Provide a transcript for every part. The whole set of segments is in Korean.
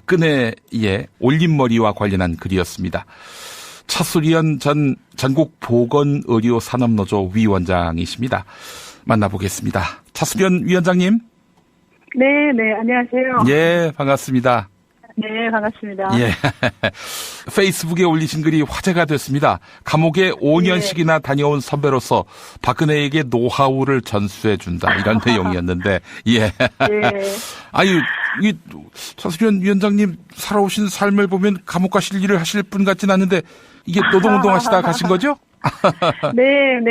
박근혜의 올림머리와 관련한 글이었습니다. 차수리연 전 전국보건의료산업노조 위원장이십니다. 만나보겠습니다. 차수리연 위원장님. 네, 안녕하세요. 예, 반갑습니다. 네, 반갑습니다. 예. 페이스북에 올리신 글이 화제가 됐습니다. 감옥에 5년씩이나 다녀온 선배로서 박근혜에게 노하우를 전수해준다. 이런 내용이었는데, 예. 네. 아유, 이, 차수련 위원장님 살아오신 삶을 보면 감옥 가실 일을 하실 분 같진 않은데, 이게 노동운동 하시다가 가신 거죠? 네.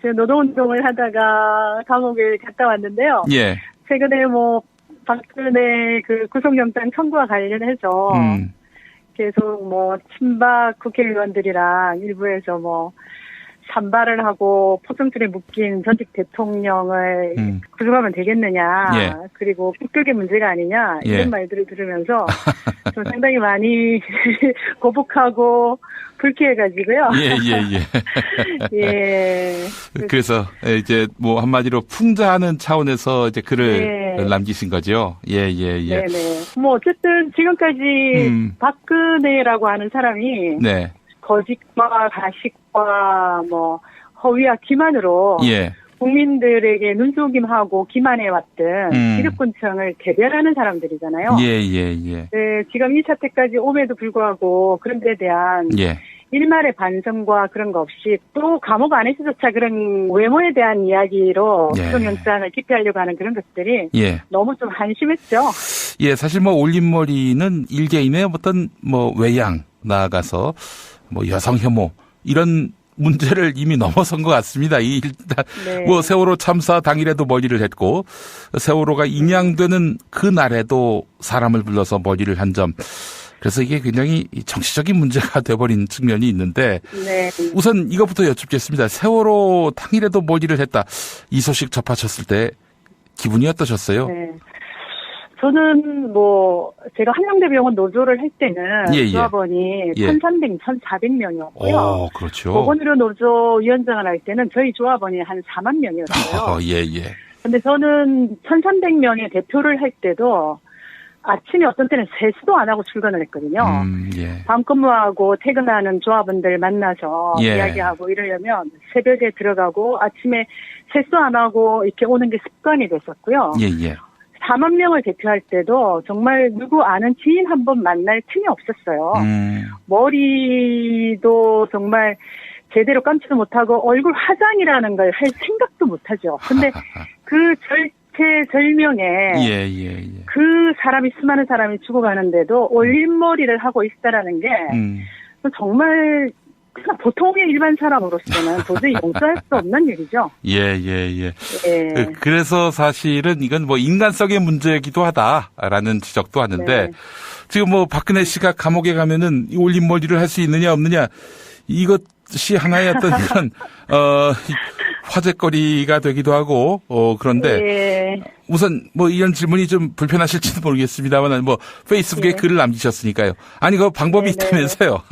제가 노동운동을 하다가 감옥에 갔다 왔는데요. 예. 최근에 박근혜 구속영장 청구와 관련해서 계속 친박 국회의원들이랑 일부에서 산발을 하고 포승줄에 묶인 전직 대통령을 구속하면 되겠느냐. 예. 그리고 국격의 문제가 아니냐. 이런 예. 말들을 들으면서 좀 상당히 많이 고북하고 불쾌해가지고요. 예. 예. 그래서 이제 한마디로 풍자하는 차원에서 이제 글을 남기신 거죠. 예. 네네. 어쨌든 지금까지 박근혜라고 하는 사람이 네. 거짓과 가식과 허위와 기만으로 예. 국민들에게 눈속임하고 기만해왔던 기득권층을 대변하는 사람들이잖아요. 예. 네, 지금 이 사태까지 옴에도 불구하고 그런 데에 대한 일말의 반성과 그런 거 없이 또 감옥 안에서조차 그런 외모에 대한 이야기로 구속영장을 기피하려고 하는 그런 것들이 너무 좀 한심했죠. 예, 사실 올림머리는 일개인의 어떤 외양 나아가서 여성 혐오 이런 문제를 이미 넘어선 것 같습니다. 일단 세월호 참사 당일에도 머리를 했고 세월호가 인양되는 그 날에도 사람을 불러서 머리를 한 점. 그래서 이게 굉장히 정치적인 문제가 돼버린 측면이 있는데 우선 이것부터 여쭙겠습니다. 세월호 당일에도 머리를 했다. 이 소식 접하셨을 때 기분이 어떠셨어요? 네. 저는 제가 한양대병원 노조를 할 때는 조합원이 1,300, 1,400명이었고요. 그렇죠. 보건의료 노조 위원장을 할 때는 저희 조합원이 한 4만 명이었어요. 근데 저는 1,300명의 대표를 할 때도 아침에 어떤 때는 세수도 안 하고 출근을 했거든요. 밤 근무하고 퇴근하는 조합원들 만나서 이야기하고 이러려면 새벽에 들어가고 아침에 세수 안 하고 이렇게 오는 게 습관이 됐었고요. 4만 명을 대표할 때도 정말 누구 아는 지인 한 번 만날 틈이 없었어요. 머리도 정말 제대로 감지도 못하고 얼굴 화장이라는 걸 할 생각도 못하죠. 근데 그 절체절명에 그 사람이 수많은 사람이 죽어가는데도 올림머리를 하고 있다라는 게 정말 보통의 일반 사람으로서는 도저히 용서할 수 없는 일이죠. 그래서 사실은 이건 인간성의 문제이기도 하다라는 지적도 하는데 지금 박근혜 씨가 감옥에 가면은 올림머리를 할 수 있느냐 없느냐 이것이 하나의 어떤 이런 화제거리가 되기도 하고 그런데 우선 이런 질문이 좀 불편하실지도 모르겠습니다만 페이스북에 글을 남기셨으니까요. 아니 그 방법이 있다면서요.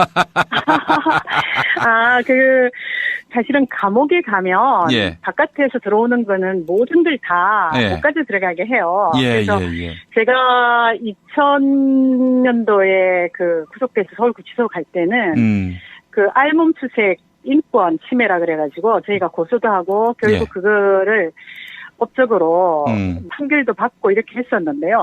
사실은 감옥에 가면 바깥에서 들어오는 거는 모든들 다 목까지 들어가게 해요. 그래서 제가 2000년도에 구속돼서 서울구치소 갈 때는 알몸수색 인권 침해라 그래가지고 저희가 고소도 하고 결국 그거를 법적으로 판결도 받고 이렇게 했었는데요.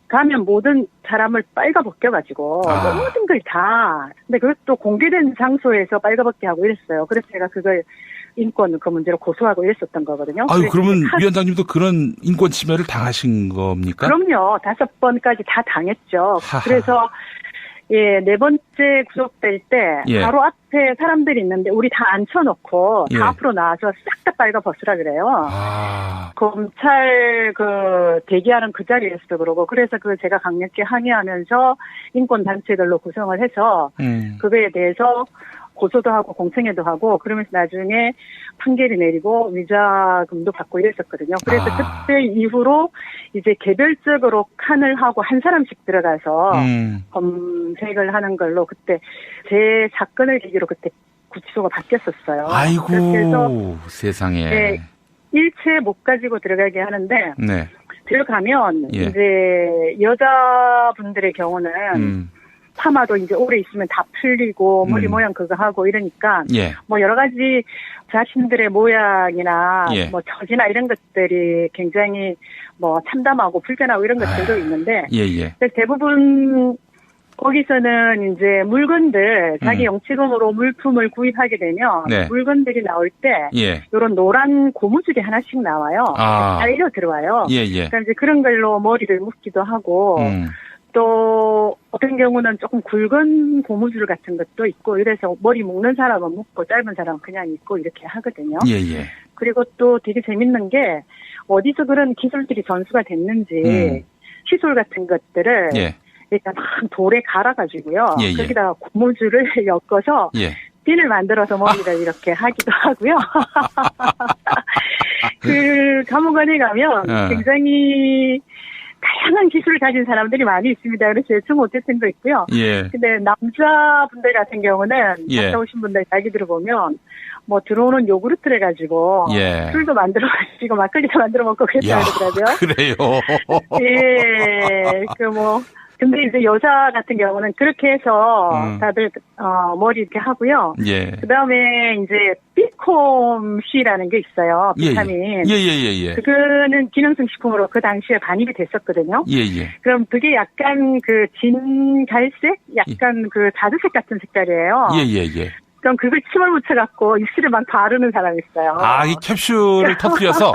가면 모든 사람을 빨가벗겨가지고 모든 걸 다. 근데 그것도 공개된 장소에서 빨가벗게 하고 이랬어요. 그래서 제가 그걸 인권 그 문제로 고소하고 이랬었던 거거든요. 그러면 위원장님도 그런 인권 침해를 당하신 겁니까? 그럼요. 5번까지 다 당했죠. 그래서 네 번째 구속될 때 바로 앞에 사람들이 있는데 우리 다 앉혀놓고 다 앞으로 나와서 싹 다 빨가벗으라 그래요. 검찰 대기하는 그 자리에서도 그러고 그래서 제가 강력히 항의하면서 인권단체들로 구성을 해서 그거에 대해서 고소도 하고 공청회도 하고 그러면서 나중에 판결이 내리고 위자금도 받고 이랬었거든요. 그래서 그때 이후로 이제 개별적으로 칸을 하고 한 사람씩 들어가서 검색을 하는 걸로 그때 제 사건을 계기로 그때 구치소가 바뀌었었어요. 아이고 그래서 세상에. 일체 못 가지고 들어가게 하는데 들어가면 예. 이제 여자분들의 경우는 파마도 이제 오래 있으면 다 풀리고 머리 모양 그거 하고 이러니까 예. 뭐 여러 가지 자신들의 모양이나 예. 뭐 처지나 이런 것들이 굉장히 뭐 참담하고 불편하고 이런 것들도 있는데 예. 대부분 거기서는 이제 물건들 자기 영치금으로 물품을 구입하게 되면 네. 물건들이 나올 때 예. 이런 노란 고무줄이 하나씩 나와요. 달려 들어와요. 예. 그러니까 이제 그런 걸로 머리를 묶기도 하고 또 어떤 경우는 조금 굵은 고무줄 같은 것도 있고 이래서 머리 묶는 사람은 묶고 짧은 사람은 그냥 있고 이렇게 하거든요. 예. 그리고 또 되게 재밌는 게 어디서 그런 기술들이 전수가 됐는지 시술 같은 것들을 예. 일단 막 돌에 갈아가지고요. 예. 거기다가 고무줄을 엮어서 예. 핀을 만들어서 머리를 이렇게 하기도 하고요. 그 감옥원에 가면 굉장히 다양한 기술을 가진 사람들이 많이 있습니다. 그래서 예측 못했던 거 있고요. 예. 근데 남자분들 같은 경우는 갔다 오신 분들 이야기 들어보면 뭐 들어오는 요구르트를 가지고 예. 술도 만들어 가지고 막걸리도 만들어 먹고 그랬다고 그러더라고요. 그래요. 예. 근데 이제 여자 같은 경우는 그렇게 해서 다들 머리 이렇게 하고요. 예. 그다음에 이제 비콤C라는 게 있어요. 비타민. 예. 그거는 기능성 식품으로 그 당시에 반입이 됐었거든요. 예. 그럼 그게 약간 그 진갈색, 약간 그 자두색 같은 색깔이에요. 예. 그럼 그걸 침을 묻혀갖고 입술에 막 바르는 사람이 있어요. 이 캡슐을 터뜨려서?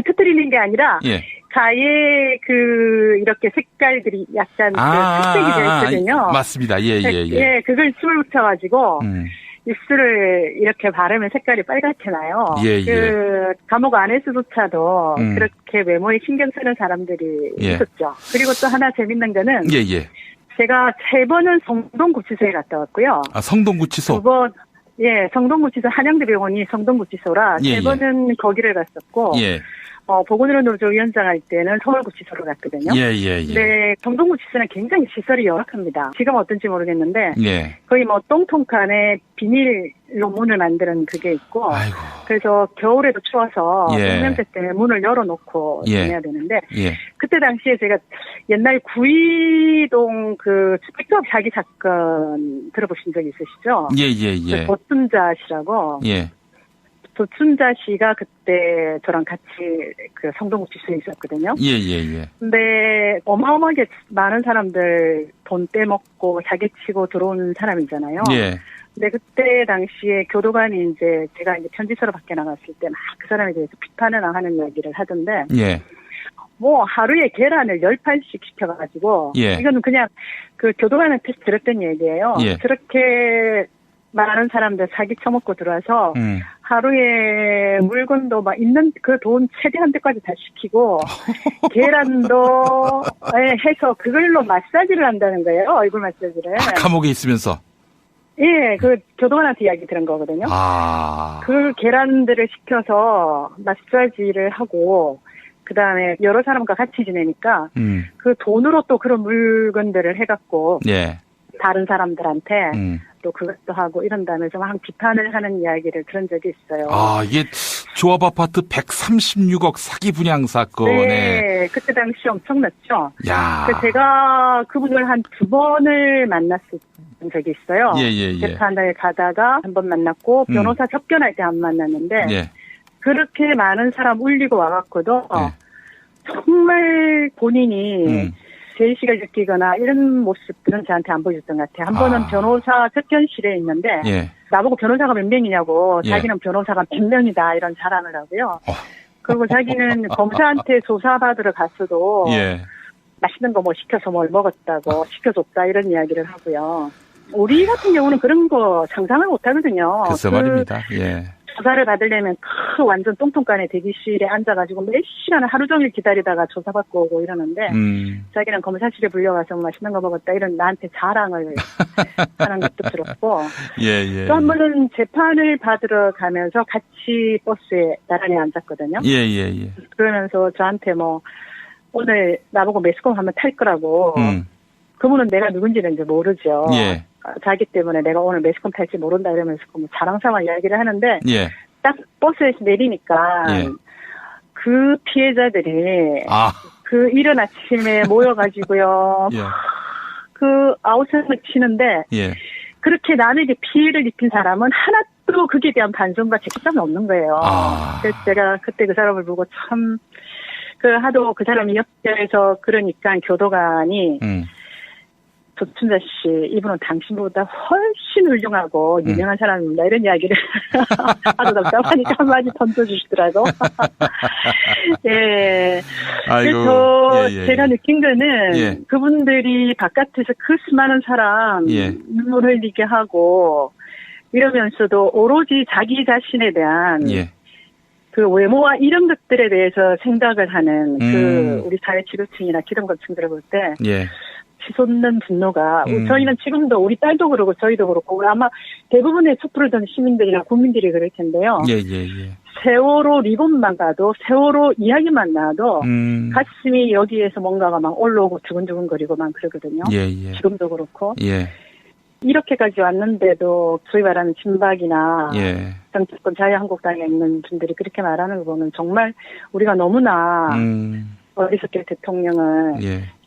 터뜨리는 게 아니라. 예. 가에 이렇게 색깔들이 약간 색색이 되어 있거든요. 맞습니다. 예. 예, 그걸 침을 묻혀가지고 입술을 이렇게 바르면 색깔이 빨갛게 나요. 예. 감옥 안에서조차도 그렇게 외모에 신경 쓰는 사람들이 있었죠. 그리고 또 하나 재밌는 거는 예. 제가 3번은 성동구치소에 갔다 왔고요. 성동구치소? 2번, 예, 성동구치소 한양대병원이 성동구치소라 3번은 거기를 갔었고 예. 보건의료 노조 위원장 할 때는 서울구치소로 갔거든요. 예. 근데 성동구치소는 굉장히 시설이 열악합니다. 지금 어떤지 모르겠는데 예. 거의 뭐 똥통칸에 비닐로 문을 만드는 그게 있고 아이고. 그래서 겨울에도 추워서 동면제 때문에 문을 열어놓고 지내야 되는데 그때 당시에 제가 옛날 구이동 그 픽업 사기 사건 들어보신 적 있으시죠? 예. 도순자 씨라고. 예. 도춘자 씨가 그때 저랑 같이 그 성동구치소에 있었거든요. 예. 근데 어마어마하게 많은 사람들 돈 떼먹고 사기치고 들어오는 사람이잖아요. 예. 근데 그때 당시에 교도관이 이제 제가 이제 편지서로 밖에 나갔을 때 막 그 사람에 대해서 비판을 하는 얘기를 하던데. 예. 뭐 하루에 계란을 10판씩 시켜가지고. 이거는 그냥 그 교도관한테 들었던 얘기예요. 그렇게 많은 사람들 사기 쳐먹고 들어와서 하루에 물건도 막 있는 그 돈 최대한 데까지 다 시키고 계란도 해서 그걸로 마사지를 한다는 거예요. 얼굴 마사지를. 감옥에 있으면서. 예, 그 교도관한테 이야기 들은 거거든요. 그 계란들을 시켜서 마사지를 하고 그다음에 여러 사람과 같이 지내니까 그 돈으로 또 그런 물건들을 해갖고 다른 사람들한테 또 그것도 하고 이런다면서 막 비판을 하는 이야기를 들은 적이 있어요. 이게 조합 아파트 136억 사기 분양 사건에. 네, 그때 당시 엄청났죠. 야. 제가 그분을 한 2번을 만났었던 적이 있어요. 예. 재판을 가다가 한 번 만났고 변호사 접견할 때 안 만났는데 그렇게 많은 사람 울리고 와갖고도 정말 본인이 죄의식을 느끼거나 이런 모습들은 저한테 안 보여줬던 것 같아요. 한 번은 변호사 접견실에 있는데 나보고 변호사가 몇 명이냐고 자기는 변호사가 100명이다 이런 자랑을 하고요. 그리고 자기는 검사한테 조사받으러 갔어도 맛있는 거 뭐 시켜서 뭘 먹었다고 시켜줬다 이런 이야기를 하고요. 우리 같은 경우는 그런 거 상상을 못 하거든요. 글쎄 말입니다. 조사를 받으려면 완전 똥통간에 대기실에 앉아가지고 몇 시간을 하루 종일 기다리다가 조사받고 오고 이러는데 자기는 검사실에 불려가서 맛있는 거 먹었다 이런 나한테 자랑을 하는 것도 들었고 또 한 번은 재판을 받으러 가면서 같이 버스에 나란히 앉았거든요. 그러면서 저한테 뭐 오늘 나보고 매스컴 하면 탈 거라고 그분은 내가 누군지는 이제 모르죠. 자기 때문에 내가 오늘 매스컴 탈지 모른다 이러면서 뭐 자랑삼아 이야기를 하는데 딱 버스에서 내리니까 그 피해자들이 아. 그 이른 아침에 모여가지고요. 예. 그 아우성을 치는데 예. 그렇게 남에게 피해를 입힌 사람은 하나도 그에 대한 반성과 책임감이 없는 거예요. 아. 그래서 제가 그때 그 사람을 보고 참 하도 그 사람이 옆에서 그러니까 교도관이 조춘자 씨, 이분은 당신보다 훨씬 훌륭하고 유명한 사람입니다. 이런 이야기를 하도 답답하니까 한마디 던져주시더라고. 예. 아이고. 그래서 예. 제가 느낀 거는 그분들이 바깥에서 그 수많은 사람 눈물 흘리게 하고 이러면서도 오로지 자기 자신에 대한 그 외모와 이런 것들에 대해서 생각을 하는 그 우리 사회 지도층이나 기득권층들을 볼 때 치솟는 분노가 저희는 지금도 우리 딸도 그러고 저희도 그렇고 아마 대부분의 촛불을 드는 시민들이나 국민들이 그럴 텐데요. 세월호 리본만 가도 세월호 이야기만 나와도 가슴이 여기에서 뭔가가 막 올라오고 두근두근거리고 막 그러거든요. 지금도 그렇고. 이렇게까지 왔는데도 소위 말하는 친박이나 정치권 자유한국당에 있는 분들이 그렇게 말하는 거 보면 정말 우리가 너무나 어리석게 대통령을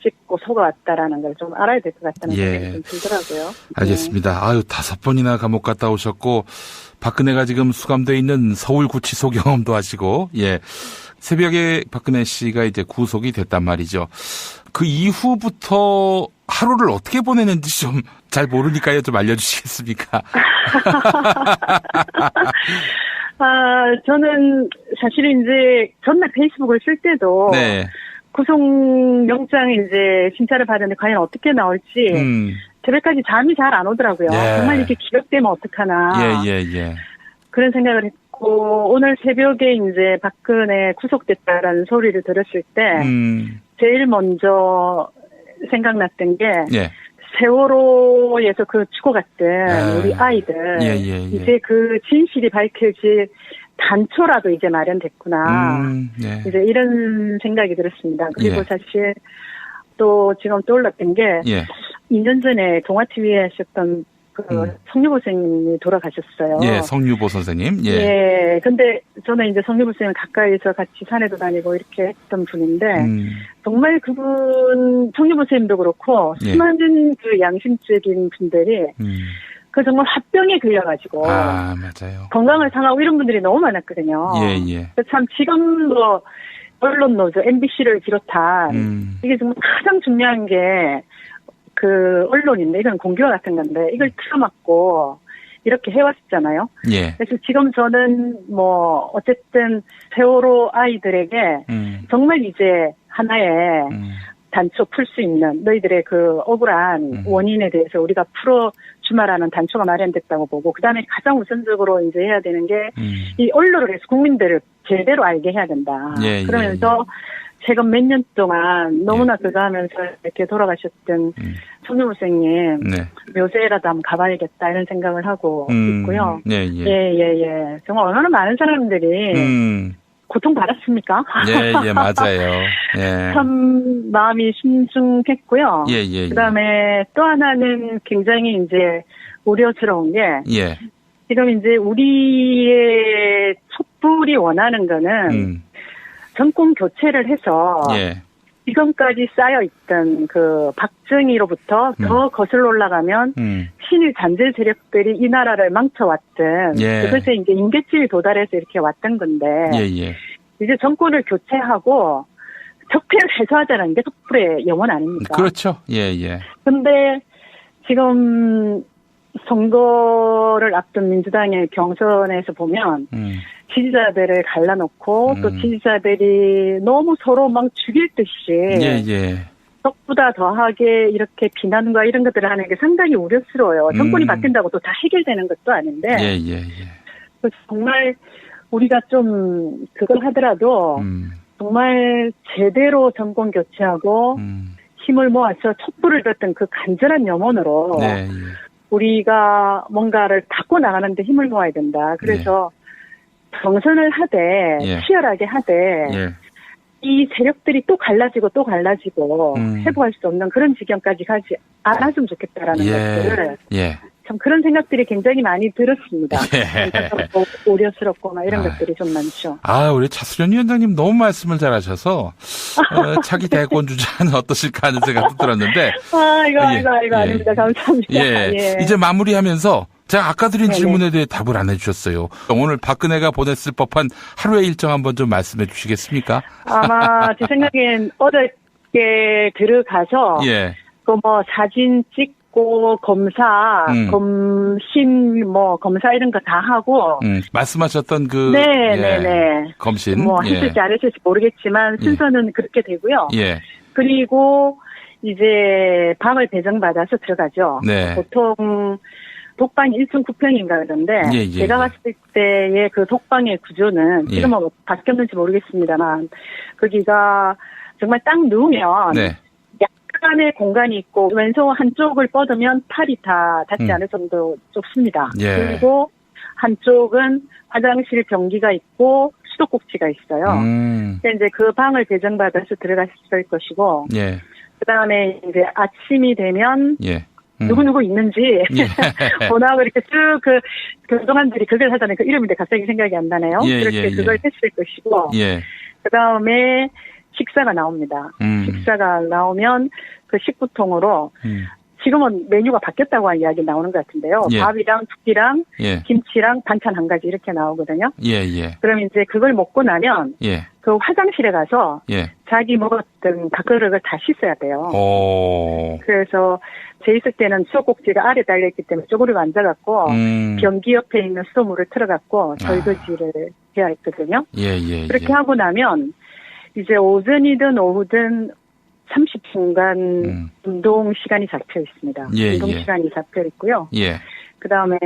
찍고 속아왔다라는 걸 좀 알아야 될 것 같다는 생각이 좀 들더라고요. 알겠습니다. 아유, 5번이나 감옥 갔다 오셨고 박근혜가 지금 수감돼 있는 서울구치소 경험도 하시고 새벽에 박근혜 씨가 이제 구속이 됐단 말이죠. 그 이후부터 하루를 어떻게 보내는지 좀 잘 모르니까요. 좀 알려주시겠습니까? 저는 사실은 이제 전날 페이스북을 쓸 때도 구속영장 이제 심사를 받았는데 과연 어떻게 나올지 새벽까지 잠이 잘 안 오더라고요. 정말 이렇게 기각되면 어떡하나. 그런 생각을 했고 오늘 새벽에 이제 박근혜 구속됐다라는 소리를 들었을 때 제일 먼저 생각났던 게 세월호에서 그 죽어갔던 우리 아이들 이제 그 진실이 밝혀질 단초라도 이제 마련됐구나. 이제 이런 생각이 들었습니다. 그리고 사실 또 지금 떠올랐던 게 2년 전에 동아TV에 하셨던 그 성유보 선생님이 돌아가셨어요. 성유보 선생님. 근데 저는 이제 성유보 선생님 가까이서 같이 산에도 다니고 이렇게 했던 분인데 정말 그분 성유보 선생님도 그렇고 수많은 그 양심적인 분들이 그 정말 화병에 걸려가지고 맞아요. 건강을 상하고 이런 분들이 너무 많았거든요. 참 지금 뭐 언론 노조 MBC를 비롯한 이게 정말 가장 중요한 게 그 언론인데 이건 공기와 같은 건데 이걸 틀어막고 이렇게 해왔잖아요. 그래서 지금 저는 뭐 어쨌든 세월호 아이들에게 정말 이제 하나의 단초 풀 수 있는 너희들의 그 억울한 원인에 대해서 우리가 풀어주마라는 단초가 마련됐다고 보고 그다음에 가장 우선적으로 이제 해야 되는 게 이 언론을 해서 국민들을 제대로 알게 해야 된다. 그러면서 최근 몇 년 동안 너무나 그거 하면서 이렇게 돌아가셨던 성유보 선생님 묘세라도 한번 가봐야겠다 이런 생각을 하고 있고요. 정말 얼마나 많은 사람들이 고통받았습니까? 맞아요. 참 마음이 심중했고요. 그다음에 또 하나는 굉장히 이제 우려스러운 게 지금 이제 우리의 촛불이 원하는 거는 정권 교체를 해서 지금까지 쌓여있던 그 박정희로부터 더 거슬러 올라가면 친일 잔재 세력들이 이 나라를 망쳐왔던 그것에 이제 임계점이 도달해서 이렇게 왔던 건데 이제 정권을 교체하고 적폐를 해소하자는 게 촛불의 영혼 아닙니까? 그렇죠. 근데 지금 선거를 앞둔 민주당의 경선에서 보면 지지자들을 갈라놓고 또 지지자들이 너무 서로 막 죽일 듯이 적보다 더하게 이렇게 비난과 이런 것들을 하는 게 상당히 우려스러워요. 정권이 바뀐다고 또 다 해결되는 것도 아닌데 정말 우리가 좀 그걸 하더라도 정말 제대로 정권 교체하고 힘을 모아서 촛불을 들었던 그 간절한 염원으로 우리가 뭔가를 바꿔 나가는데 힘을 모아야 된다. 그래서 경선을 하되 치열하게 하되 이 세력들이 또 갈라지고 회복할 수 없는 그런 지경까지 가지 않았으면 좋겠다라는 것들을 참 그런 생각들이 굉장히 많이 들었습니다. 안타깝고 우려스럽고 막 이런 것들이 좀 많죠. 우리 차수련 위원장님 너무 말씀을 잘하셔서 차기 대권 주자는 어떠실까 하는 생각도 들었는데. 이거 아닙니다. 감사합니다. 이제 마무리하면서 제가 아까 드린 질문에 대해 답을 안 해주셨어요. 오늘 박근혜가 보냈을 법한 하루의 일정 한번 좀 말씀해 주시겠습니까? 아마 제 생각엔 어저께 들어가서 사진 찍고 검사, 검신 검사 이런 거 다 하고 말씀하셨던 검신 했을지 안 했을지 모르겠지만 순서는 그렇게 되고요. 그리고 이제 방을 배정받아서 들어가죠. 보통 독방이 1.9평인가 그런데 제가 갔을 때의 그 독방의 구조는 지금은 바뀌었는지 모르겠습니다만 거기가 정말 딱 누우면 약간의 공간이 있고 왼손 한쪽을 뻗으면 팔이 다 닿지 않을 정도 좁습니다. 그리고 한쪽은 화장실 변기가 있고 수도꼭지가 있어요. 그래서 이제 그 방을 배정받아서 들어갔을 것이고 그다음에 이제 아침이 되면 누구누구 있는지 번호하고 이렇게 쭉 그 교도관들이 그걸 하잖아요. 그 이름인데 갑자기 생각이 안 나네요. 그렇게 그걸 했을 것이고 그다음에 식사가 나옵니다. 식사가 나오면 그 식구통으로 지금은 메뉴가 바뀌었다고 하는 이야기 나오는 것 같은데요. 밥이랑 국이랑 김치랑 반찬 한 가지 이렇게 나오거든요. 그럼 이제 그걸 먹고 나면 그 화장실에 가서 자기 먹었던 밥그릇을 다 씻어야 돼요. 그래서 제 있을 때는 수도꼭지가 아래 달려있기 때문에 쪼그리고 앉아갖고 변기 옆에 있는 수도물을 틀어갖고 설거지를 해야 했거든요. 그렇게 하고 나면 이제 오전이든 오후든 30분간 운동 시간이 잡혀 있습니다. 운동 시간이 잡혀 있고요. 그 다음에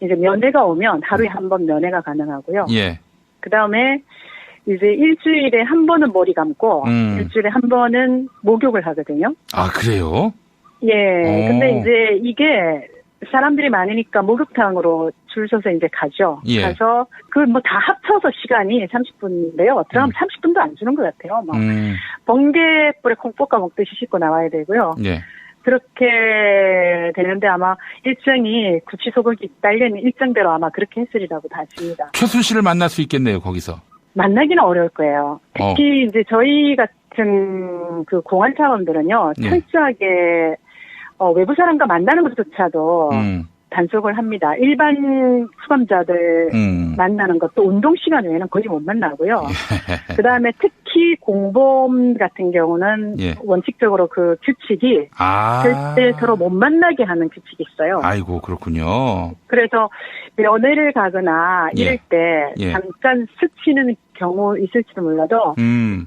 이제 면회가 오면 하루에 한 번 면회가 가능하고요. 그 다음에 이제 일주일에 한 번은 머리 감고 일주일에 한 번은 목욕을 하거든요. 그래요? 근데 이제 이게 사람들이 많으니까 목욕탕으로 줄 서서 이제 가죠. 가서 그 다 합쳐서 시간이 30분인데요. 들어가면 30분도 안 주는 것 같아요. 번개불에 콩 볶아 먹듯이 씻고 나와야 되고요. 그렇게 되는데 아마 일정이 구치소극이 딸리는 일정대로 아마 그렇게 했으리라고 봐집니다. 최순실을 만날 수 있겠네요, 거기서. 만나기는 어려울 거예요. 특히 이제 저희 같은 그 공안 차원들은요, 철저하게 외부 사람과 만나는 것조차도 단속을 합니다. 일반 수감자들 만나는 것도 운동 시간 외에는 거의 못 만나고요. 그 다음에 특히 공범 같은 경우는 원칙적으로 그 규칙이 절대 서로 못 만나게 하는 규칙이 있어요. 아이고, 그렇군요. 그래서 면회를 가거나 이럴 때 잠깐 스치는 경우 있을지도 몰라도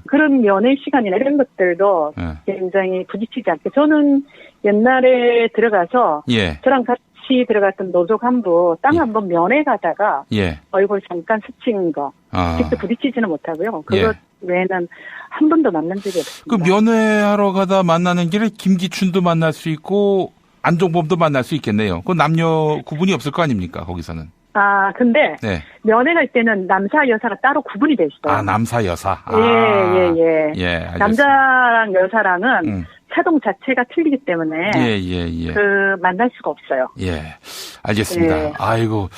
그런 면회 시간이나 이런 것들도 굉장히 부딪히지 않게 저는 옛날에 들어가서 저랑 같이 들어갔던 노조 간부 땅 한번 면회 가다가 얼굴 잠깐 스친 거 직접 부딪히지는 못하고요. 그것 외에는 한 번도 만난 적이 없습니다. 그 면회하러 가다 만나는 길에 김기춘도 만날 수 있고 안종범도 만날 수 있겠네요. 그 남녀 구분이 없을 거 아닙니까, 거기서는? 근데 면회 갈 때는 남사 여사가 따로 구분이 돼 있어요. 남사 여사. 알겠습니다. 남자랑 여사랑은 차동 자체가 틀리기 때문에 그 만날 수가 없어요. 알겠습니다. 아이고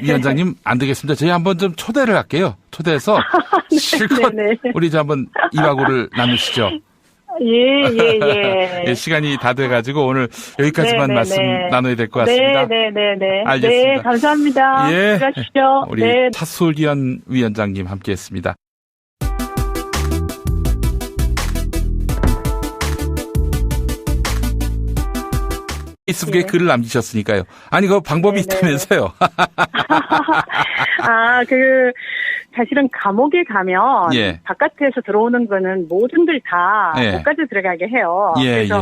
위원장님 안 되겠습니다. 저희 한번 좀 초대를 할게요. 초대해서 실컷 우리 이제 한번 이야기를 나누시죠. 시간이 다 돼가지고 오늘 여기까지만 말씀 나눠야 될 것 같습니다. 알겠습니다. 네, 감사합니다. 들어가시죠. 우리 차수련 위원장님 함께했습니다. 페이스북에 글을 남기셨으니까요. 아니, 그 방법이 있다면서요. 사실은 감옥에 가면 바깥에서 들어오는 거는 모든들 다 목까지 들어가게 해요. 그래서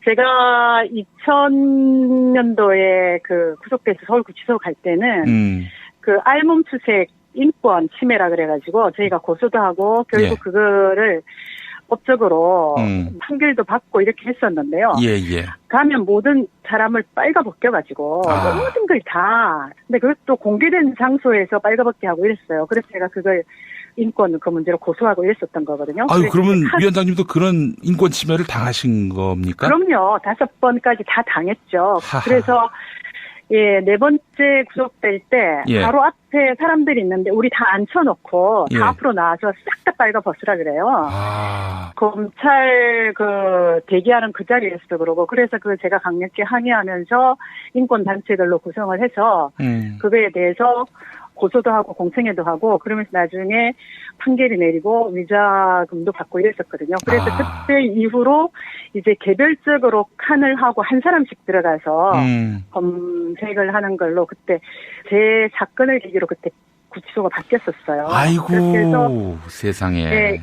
제가 2000년도에 그 구속돼서 서울구치소 갈 때는 그 알몸수색 인권 침해라 그래가지고 저희가 고소도 하고 결국 그거를 법적으로 판결도 받고 이렇게 했었는데요. 가면 모든 사람을 빨가벗겨가지고 모든 걸 다. 근데 그것도 공개된 장소에서 빨가벗게 하고 이랬어요. 그래서 제가 그걸 인권 그 문제로 고소하고 이랬었던 거거든요. 그러면 위원장님도 그런 인권 침해를 당하신 겁니까? 그럼요. 5번까지 다 당했죠. 그래서 예, 네 번째 구속될 때 예. 바로 앞에 사람들이 있는데 우리 다 앉혀놓고 예. 다 앞으로 나와서 싹 다 빨가 벗으라 그래요. 아. 검찰 대기하는 그 자리에서도 그러고 그래서 제가 강력히 항의하면서 인권 단체들로 구성을 해서 그거에 대해서 고소도 하고 공청회도 하고 그러면서 나중에 판결이 내리고 위자금도 받고 이랬었거든요. 그래서 그때 이후로 이제 개별적으로 칸을 하고 한 사람씩 들어가서 검색을 하는 걸로 그때 제 사건을 계기로 그때 구치소가 바뀌었었어요. 아이고 그래서 세상에. 네,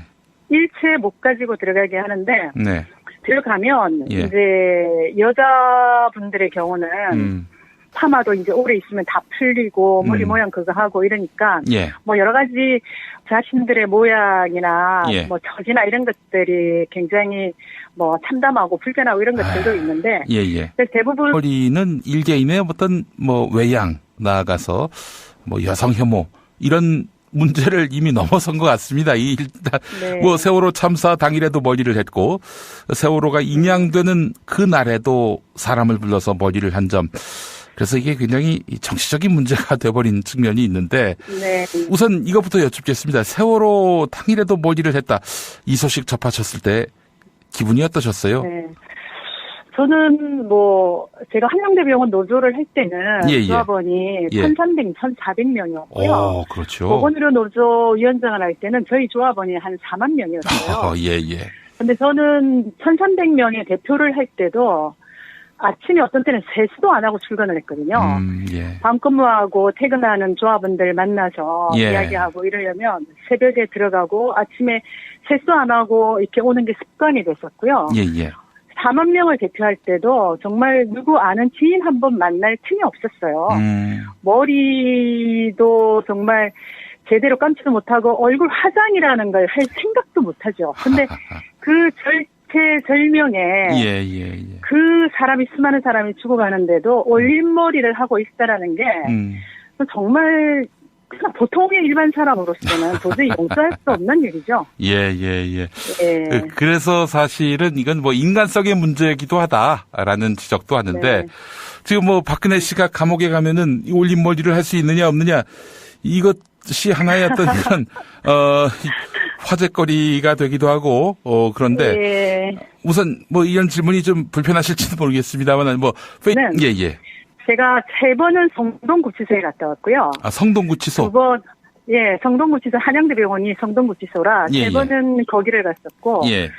일체 못 가지고 들어가게 하는데 네. 들어가면 예. 이제 여자분들의 경우는 파마도 이제 오래 있으면 다 풀리고 머리 모양 그거 하고 이러니까 예. 뭐 여러 가지 자신들의 모양이나 예. 뭐 처지나 이런 것들이 굉장히 뭐 참담하고 불편하고 이런 것들도 있는데 예. 대부분 머리는 일개인의 어떤 뭐 외양 나아가서 뭐 여성 혐오 이런 문제를 이미 넘어선 것 같습니다. 일단 네. 뭐 세월호 참사 당일에도 머리를 했고 세월호가 인양되는 그 날에도 사람을 불러서 머리를 한 점. 그래서 이게 굉장히 정치적인 문제가 돼버린 측면이 있는데 네. 우선 이것부터 여쭙겠습니다. 세월호 당일에도 머리를 했다. 이 소식 접하셨을 때 기분이 어떠셨어요? 네. 저는 제가 한양대병원 노조를 할 때는 예. 조합원이 예. 1,300, 1,400명이었고요. 그렇죠. 보건의료 노조 위원장을 할 때는 저희 조합원이 한 4만 명이었어요. 예. 근데 저는 1,300명의 대표를 할 때도 아침에 어떤 때는 세수도 안 하고 출근을 했거든요. 예. 밤근무하고 퇴근하는 조합원들 만나서 예. 이야기하고 이러려면 새벽에 들어가고 아침에 세수 안 하고 이렇게 오는 게 습관이 됐었고요. 예. 4만 명을 대표할 때도 정말 누구 아는 지인 한 번 만날 틈이 없었어요. 머리도 정말 제대로 감지도 못하고 얼굴 화장이라는 걸 할 생각도 못하죠. 근데 그 절체절명에 예. 그 수많은 사람이 죽어가는데도 올림머리를 하고 있다라는 게 정말 그냥 보통의 일반 사람으로서는 도저히 용서할 수 없는 일이죠. 예. 예. 그래서 사실은 이건 뭐 인간성의 문제이기도 하다라는 지적도 하는데 네. 지금 뭐 박근혜 씨가 감옥에 가면은 이 올림머리를 할 수 있느냐 없느냐 이것이 하나의 어떤 그런 화제거리가 되기도 하고 그런데 예. 우선 뭐 이런 질문이 좀 불편하실지도 모르겠습니다만 네. 예. 제가 3번은 성동구치소에 갔다 왔고요. 성동구치소. 2번, 성동구치소, 한양대병원이 성동구치소라 예. 3번은 거기를 갔었고, 예.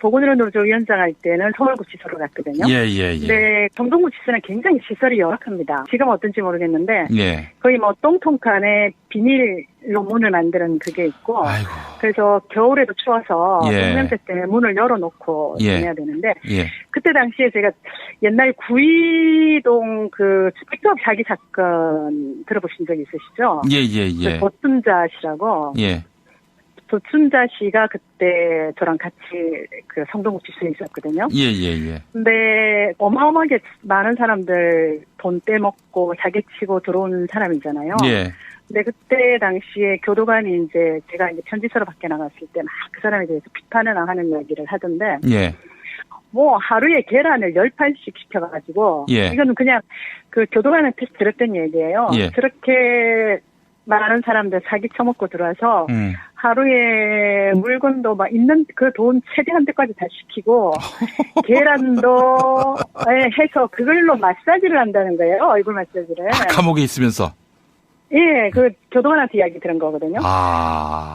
보건의료 노조 위원장 할 때는 서울구치소로 갔거든요. 예. 근데 성동구치소는 굉장히 시설이 열악합니다. 지금 어떤지 모르겠는데, 예. 거의 똥통칸에 비닐로 문을 만드는 그게 있고, 아이고. 그래서 겨울에도 추워서 예. 동명세 때문에 문을 열어놓고 지내야 되는데, 예. 그때 당시에 제가 옛날 구이동 스피커업 사기 사건 들어보신 적 있으시죠? 예. 도춘자 씨라고. 예. 도춘자 씨가 그때 저랑 같이 성동구치소에 있었거든요. 예. 근데 어마어마하게 많은 사람들 돈 떼먹고 사기치고 들어오는 사람이잖아요. 예. 근데 그때 당시에 교도관이 제가 편지서로 밖에 나갔을 때 막 그 사람에 대해서 비판을 하는 이야기를 하던데. 예. 하루에 계란을 10판씩 시켜가지고. 예. 이거는 그냥 교도관한테 들었던 얘기예요. 예. 그렇게 많은 사람들 사기 쳐먹고 들어와서 하루에 물건도 막 있는 그 돈 최대한 데까지 다 시키고 계란도 해서 그걸로 마사지를 한다는 거예요. 얼굴 마사지를. 감옥에 있으면서. 예, 교도관한테 이야기 들은 거거든요.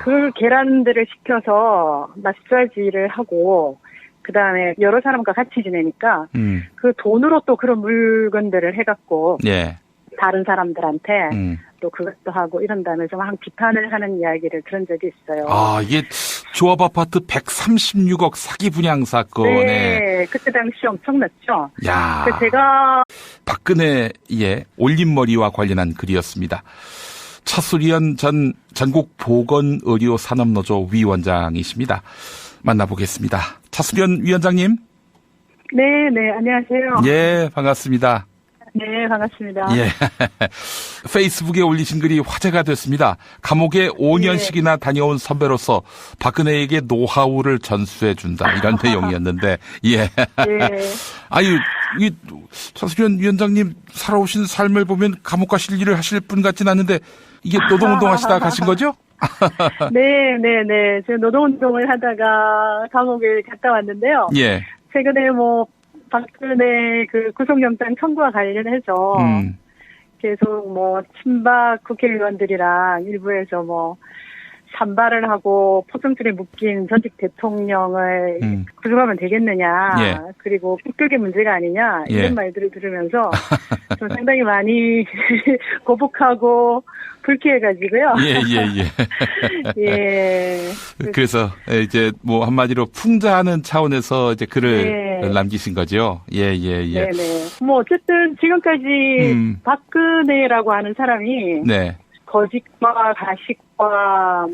그 계란들을 시켜서 마사지를 하고 그 다음에 여러 사람과 같이 지내니까 그 돈으로 또 그런 물건들을 해갖고 예. 다른 사람들한테 또 그것도 하고 이런다면서 막 비판을 하는 이야기를 들은 적이 있어요. 이게 조합 아파트 136억 사기 분양 사건에. 네, 그때 당시 엄청났죠. 야. 제가 박근혜의 올림머리와 관련한 글이었습니다. 차수리연 전 전국보건의료산업노조 위원장이십니다. 만나보겠습니다. 차수리연 위원장님. 네, 안녕하세요. 예, 반갑습니다. 네, 반갑습니다. 예. 페이스북에 올리신 글이 화제가 됐습니다. 감옥에 5년씩이나 다녀온 선배로서 박근혜에게 노하우를 전수해 준다. 이런 내용이었는데, 예. 네. 이 차수련 위원장님 살아오신 삶을 보면 감옥 가실 일을 하실 분 같진 않은데 이게 노동운동 하시다가 가신 거죠? 네. 제가 노동운동을 하다가 감옥에 갔다 왔는데요. 예. 최근에 박근혜 그 구속영장 청구와 관련해서 계속 친박 국회의원들이랑 일부에서 산발을 하고 포청줄에 묶인 전직 대통령을 구속하면 되겠느냐. 예. 그리고 국격의 문제가 아니냐. 이런 예. 말들을 들으면서 좀 상당히 많이 고복하고 불쾌해가지고요. 예. 예. 그래서 이제 한마디로 풍자하는 차원에서 이제 글을 남기신 거죠. 예. 네네. 어쨌든 지금까지 박근혜라고 하는 사람이 네. 거짓과 가식과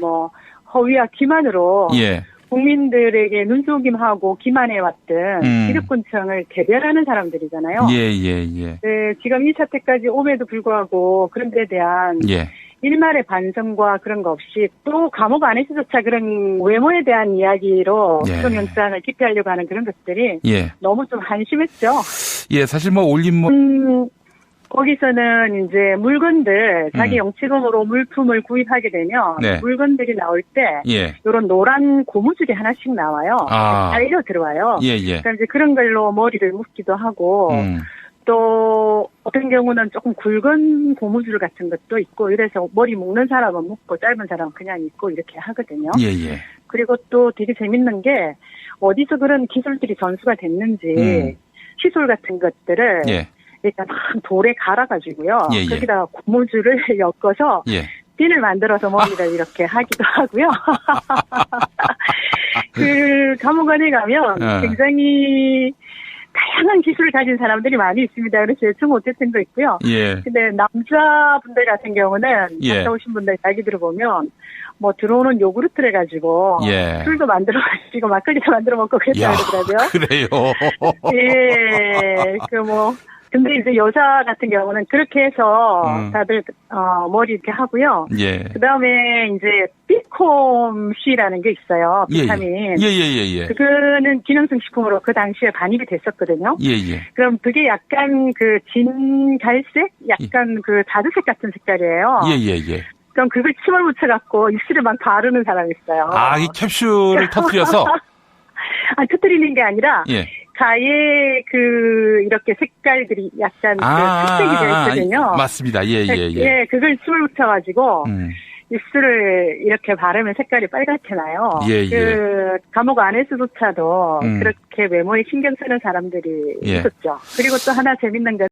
허위와 기만으로 예. 국민들에게 눈속임하고 기만해왔던 기득권층을 대변하는 사람들이잖아요. 예. 네, 지금 이 사태까지 옴에도 불구하고 그런 데에 대한 일말의 반성과 그런 거 없이 또 감옥 안에서조차 그런 외모에 대한 이야기로 구속영장을 기피하려고 하는 그런 것들이 너무 좀 한심했죠. 예, 사실 거기서는 이제 물건들, 자기 영치금으로 물품을 구입하게 되면 물건들이 나올 때 이런 노란 고무줄이 하나씩 나와요. 달려 들어와요. 그러니까 이제 그런 걸로 머리를 묶기도 하고 또 어떤 경우는 조금 굵은 고무줄 같은 것도 있고 이래서 머리 묶는 사람은 묶고 짧은 사람은 그냥 입고 이렇게 하거든요. 그리고 또 되게 재밌는 게 어디서 그런 기술들이 전수가 됐는지 시술 같은 것들을 일단 막 돌에 갈아가지고요. 거기다가 고무줄을 엮어서 핀을 만들어서 머리를 이렇게 하기도 하고요. 그 감옥원에 가면 굉장히 다양한 기술을 가진 사람들이 많이 있습니다. 그래서 제충호텔층도 있고요. 근데 남자분들 같은 경우는 갔다 오신 분들 이야기 들어보면 들어오는 요구르트를 가지고 술도 만들어 마시고 막걸리도 만들어 먹고 그랬다고 그러더라고요. 그래요? 예. 근데 이제 여자 같은 경우는 그렇게 해서 다들 머리 이렇게 하고요. 그 다음에 이제 비콤C라는 게 있어요. 비타민. 그거는 기능성 식품으로 그 당시에 반입이 됐었거든요. 그럼 그게 약간 그 진갈색, 약간 그 자두색 같은 색깔이에요. 그럼 그걸 침을 묻혀갖고 입술에 막 바르는 사람이 있어요. 이 캡슐을 터뜨려서? 터뜨리는 게 아니라. 가에 이렇게 색깔들이 약간 특색이 되어 있거든요. 맞습니다. 그걸 침을 묻혀가지고 입술을 이렇게 바르면 색깔이 빨갛게 나요. 그 감옥 안에서조차도 그렇게 외모에 신경 쓰는 사람들이 있었죠. 그리고 또 하나 재밌는 건